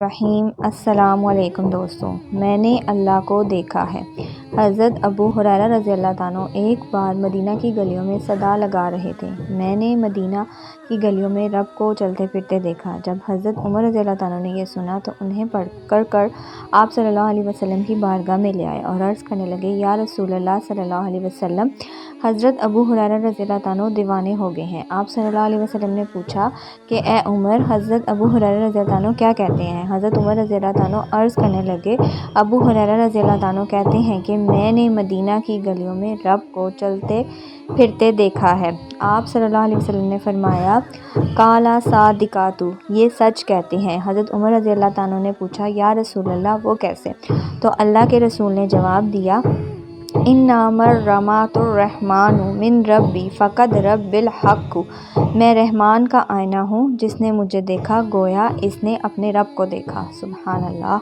رحیم السلام علیکم دوستوں، میں نے اللہ کو دیکھا ہے۔ حضرت ابو ہریرہ رضی اللہ عنہ ایک بار مدینہ کی گلیوں میں صدا لگا رہے تھے، میں نے مدینہ کی گلیوں میں رب کو چلتے پھرتے دیکھا۔ جب حضرت عمر رضی اللہ عنہ نے یہ سنا تو انہیں پکڑ کر آپ صلی اللہ علیہ وسلم کی بارگاہ میں لے آئے اور عرض کرنے لگے، یا رسول اللہ صلی اللہ علیہ وسلم، حضرت ابو ہریرہ رضی اللہ عنہ دیوانے ہو گئے ہیں۔ آپ صلی اللہ علیہ وسلم نے پوچھا کہ اے عمر، حضرت ابو ہریرہ رضی اللہ عنہ کیا کہتے ہیں؟ حضرت عمر رضی اللہ عنہ عرض کرنے لگے، ابو ہریرہ رضی اللہ عنہ کہتے ہیں کہ میں نے مدینہ کی گلیوں میں رب کو چلتے پھرتے دیکھا ہے۔ آپ صلی اللہ علیہ وسلم نے فرمایا، قال صادقات، یہ سچ کہتے ہیں۔ حضرت عمر رضی اللہ عنہ نے پوچھا، یا رسول اللہ، وہ کیسے؟ تو اللہ کے رسول نے جواب دیا، انما رمات الرحمن من ربی فقد رب الحق، میں رحمان کا آئینہ ہوں، جس نے مجھے دیکھا گویا اس نے اپنے رب کو دیکھا۔ سبحان اللہ۔